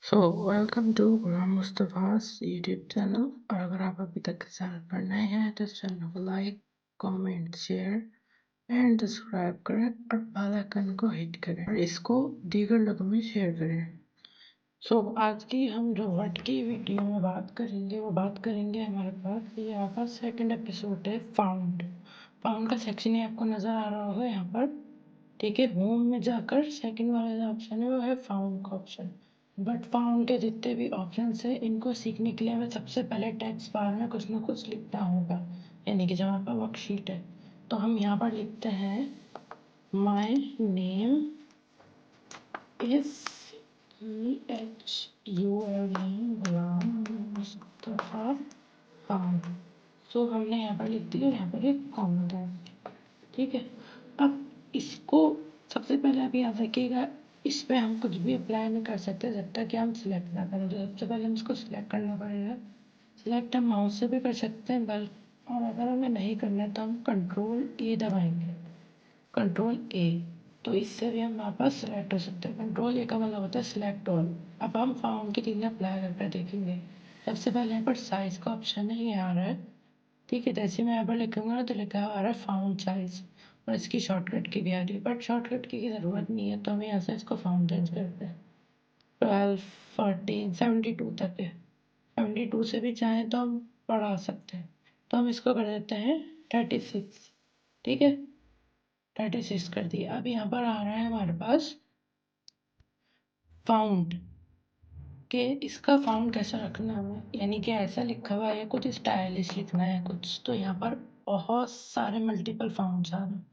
So welcome to Ghulam Mustafa's YouTube channel. और अगर आप अभी तक इस चैनल पर नए हैं तो इस चैनल को like, comment, share and subscribe करें और बेल आइकन को हिट करें और इसको दीगर लोगों में शेयर करें। आज की हम जो वर्ड की वीडियो में बात करेंगे वो बात करेंगे हमारे पास ये आपका सेकंड एपिसोड है फाउंड। फाउंड का सेक्शन ही आपको नज़र आ रहा होगा यहाँ पर। ठीक है, होम में जाकर सेकंड वाला जो ऑप्शन है वो है फाउंड का ऑप्शन। बट फाउंड के जितने भी ऑप्शन है इनको सीखने के लिए हमें सबसे पहले टेक्स्ट बार में कुछ ना कुछ लिखना होगा, यानी कि जब हमारे पास वर्कशीट है तो हम यहाँ पर लिखते हैं my name is Ghulam Mustafa found. हमने यहाँ पर लिख दिया, यहाँ पर एक कॉमा है। ठीक है, अब इसको सबसे पहले आप याद रखिएगा, इस पर हम कुछ भी अप्लाई नहीं कर सकते जब तक कि हम सिलेक्ट ना करें। तो सबसे पहले हम इसको सिलेक्ट करना पड़ेगा। सिलेक्ट हम माउस से भी कर सकते हैं बल्कि, और अगर हमें नहीं करना है तो हम कंट्रोल ए दबाएंगे, कंट्रोल ए। तो इससे भी हम वापस सिलेक्ट हो सकते हैं। कंट्रोल ए का मतलब होता है सिलेक्ट ऑल। अब हम फाउंड की चीज़ें अप्लाई करके देखेंगे। सबसे पहले यहाँ पर साइज का ऑप्शन है, ये आ रहा है। ठीक है, जैसे मैं यहाँ पर लिखूंगा ना तो लिखा आ रहा है फाउंड साइज, और इसकी शॉर्टकट की भी आ रही है, बट शॉर्टकट की ज़रूरत नहीं है। तो हम यहाँ से इसको फाउंड चेंज करते हैं। 12, 14, 72 तक है। 72 से भी चाहें तो हम बढ़ा सकते हैं। तो हम इसको कर देते हैं 36। ठीक है, 36 कर दिया। अब यहाँ पर आ रहा है हमारे पास फाउंड के, इसका फाउंड कैसा रखना है, यानी कि ऐसा लिखा हुआ है कुछ स्टाइलिश लिखना है कुछ, तो यहाँ पर बहुत सारे मल्टीपल फाउंड्स आ रहे हैं।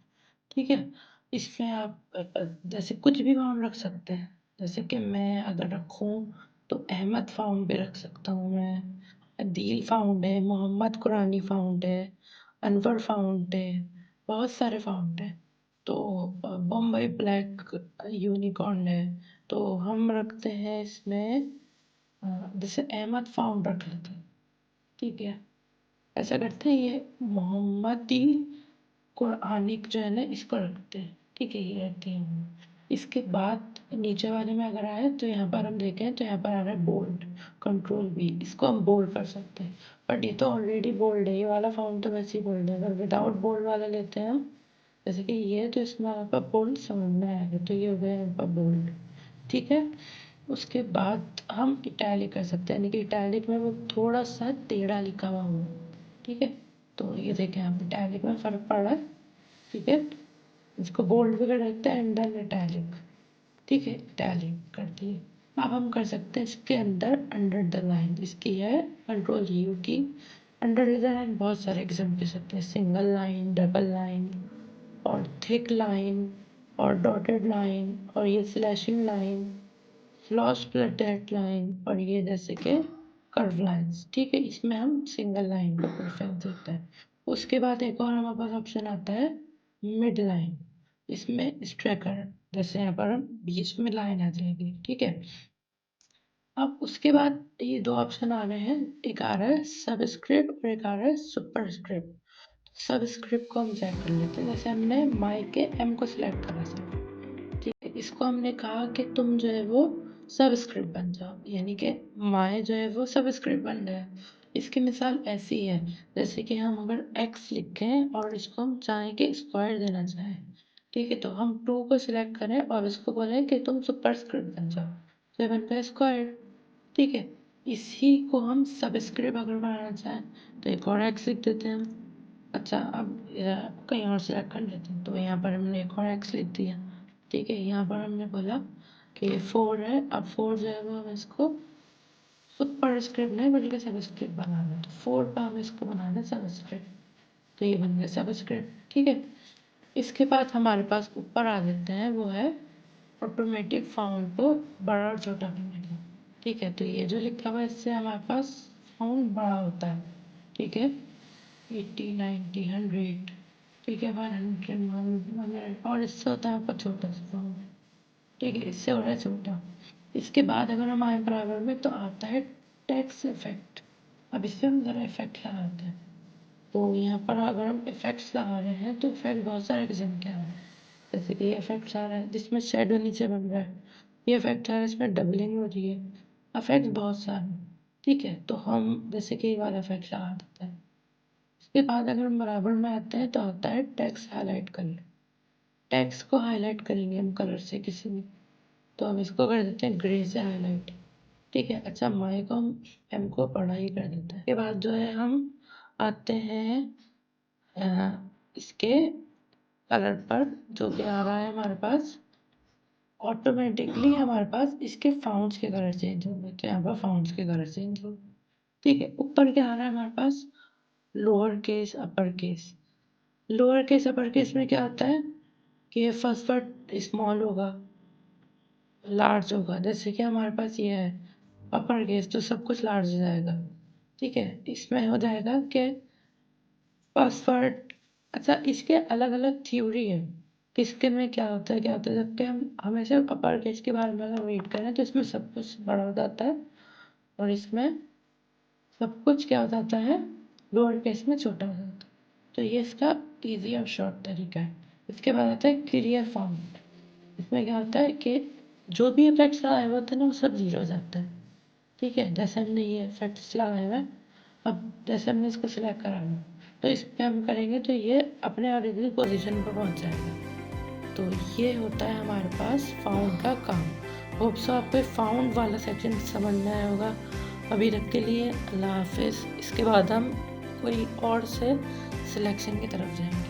ठीक है, इसमें आप जैसे कुछ भी फाउंड रख सकते हैं। जैसे कि मैं अगर रखूँ तो अहमद फाउंड भी रख सकता हूँ मैं, अदील फाउंड है, मोहम्मद कुरानी फाउंड है, अनवर फाउंड है, बहुत सारे फाउंड है। तो बम्बई ब्लैक यूनिकॉर्न है। तो हम रखते हैं इसमें जैसे अहमद फाउंड रख लेते हैं। ठीक है, ऐसा करते हैं, ये मोहम्मदी कुरानिक जो है ना इसको रखते हैं। ठीक है, ये रखते हैं। इसके बाद नीचे वाले में अगर आए तो यहाँ पर हम देखें तो यहाँ पर आ रहा है बोल्ड, कंट्रोल बी, इसको हम बोल्ड कर सकते हैं। बट ये तो ऑलरेडी बोल्ड है, ये वाला फाउंड तो वैसे ही बोल्ड है। अगर विदाउट बोल्ड वाला लेते हैं हम, जैसे कि ये, तो इसमें आपका बोल्ड समझ में आएगा, तो ये हो गया आपका बोल्ड। ठीक है, उसके बाद हम इटैलिक कर सकते हैं, यानी कि इटैलिक में वो थोड़ा सा टेढ़ा लिखा हुआ हो। ठीक है, तो ये देखें आप, इटैलिक में फ़र्क पड़ रहा है। ठीक है, इसको बोल्ड भी कर सकते हैं एंड देन इटैलिक। ठीक है, इटैलिक कर दिए। अब हम कर सकते हैं इसके अंदर अंडर द लाइन, इसकी है कंट्रोल यू की। अंडर द लाइन बहुत सारे एग्जाम्पल दे सकते हैं, सिंगल लाइन, डबल लाइन और थिक लाइन और डॉटेड लाइन और ये slashing line, floss plated line और ये जैसे कि कर्व लाइन्स। ठीक है, इसमें हम सिंगल लाइन को प्रेफरेंस देते हैं। उसके बाद एक और हमारे पास ऑप्शन आता है मिड लाइन, इसमें स्ट्रेकर, जैसे यहाँ पर हम बीच में लाइन आ जाएगी। ठीक है, अब उसके बाद ये दो ऑप्शन आ रहे हैं, एक आ रहा है सबस्क्रिप्ट और एक आ रहा है सुपरस्क्रिप्ट। सबस्क्रिप्ट को हम चेक कर लेते हैं। जैसे हमने माई के एम को सिलेक्ट करा था, ठीक है, इसको हमने कहा कि तुम जो है वो सबस्क्रिप्ट बन जाओ, यानी कि माए जो है वो सबस्क्रिप्ट बन जाए। इसकी मिसाल ऐसी है, जैसे कि हम अगर x लिखें और इसको हम चाहें कि स्क्वायर देना चाहें। ठीक है, तो हम 2 को सिलेक्ट करें और इसको बोलें कि तुम सुपरस्क्रिप्ट बन जाओ, तो ये बन गया स्क्वायर। ठीक है, इसी को हम सबस्क्रिप्ट अगर बनाना चाहें तो एक और x लिख देते हैं हम। अच्छा, अब कहीं और सिलेक्ट कर लेते हैं, तो यहाँ पर हमने एक और x लिख दिया। ठीक है, यहाँ पर हमने बोला कि 4 है, अब 4 जो है वो हम इसको सुपरस्क्रिप्ट नहीं बल्कि सबस्क्रिप्ट बनाना है, तो 4 पे हम इसको बनाना है सबस्क्रिप्ट, तो ये बन गया सबस्क्रिप्ट। ठीक है, इसके बाद हमारे पास ऊपर आ देते हैं, वो है ऑटोमेटिक फाउंड को बड़ा और छोटा करने का। ठीक है, तो ये जो लिखा हुआ है इससे हमारे पास फाउंड बड़ा होता है। ठीक है, 80, 90, 100, ठीक है, 100, 100, और इससे होता है आपका छोटा सा फाउंड। ठीक है, इससे हो रहा है छोटा। इसके बाद अगर हम आए बराबर में तो आता है टेक्स्ट इफेक्ट। अब इससे हम ज़रा इफेक्ट लगाते हैं। तो यहाँ पर अगर हम इफेक्ट्स लगा रहे हैं तो इफेक्ट बहुत सारे किस्म के आ रहे हैं। जैसे कि ये इफेक्ट्स आ रहा है जिसमें शेडो नीचे बन रहा है, ये इफेक्ट आ रहा है इसमें डबलिंग हो रही है, इफेक्ट्स बहुत सारे हैं, ठीक है। तो हम जैसे कि ये वाला इफेक्ट लगा देते हैं। इसके बाद अगर हम बराबर में आते हैं तो आता है टेक्स्ट हाईलाइट कलर। टेक्स्ट को हाईलाइट करेंगे हम कलर से किसी भी, तो हम इसको कर देते हैं ग्रे से हाईलाइट, ठीक है। अच्छा, माई को हम एम को बड़ा ही कर देते हैं। इसके बाद जो है हम आते हैं इसके कलर पर, जो कि आ रहा है हमारे पास ऑटोमेटिकली। हमारे पास इसके फाउंड्स के कलर चेंज हो गए, तो यहाँ पर फाउंड्स के कलर चेंज हो गए, ठीक है। ऊपर क्या आ रहा है हमारे पास, lower case upper case. Lower case upper case में क्या होता है कि फर्स्ट वर्ड स्मॉल होगा, लार्ज होगा। जैसे कि हमारे पास ये है अपर केस, तो सब कुछ लार्ज हो जाएगा, ठीक है। इसमें हो जाएगा कि फर्स्ट वर्ड, अच्छा इसके अलग अलग थ्योरी है, किसके में क्या होता है क्या होता है। जबकि हम हमेशा अपर केस के बारे में अगर रीड करें तो इसमें सब कुछ बड़ा हो जाता है, और इसमें सब कुछ क्या हो जाता है, लोअर केस में छोटा हो जाता है। तो ये इसका ईजी और शॉर्ट तरीका है। इसके बाद आता है क्लियर फॉर्म। इसमें क्या होता है कि जो भी इफेक्ट्स लगाए हुए होते हैं ना, वो सब जीरो हो जाता है, ठीक है। जैसे हमने ये इफेक्ट्स लगाए हुए हैं, अब जैसे हमने इसको सिलेक्ट करा है, तो इस पर हम करेंगे तो ये अपने ओरिजिनल पोजीशन पर पहुंच जाएगा। तो ये होता है हमारे पास फाउंड का काम। होप सो आपको फाउंड वाला सेक्शन समझ में आया होगा। अभी तक के लिए अल्लाह हाफिज़। इसके बाद हम कोई और से सिलेक्शन की तरफ जाएंगे।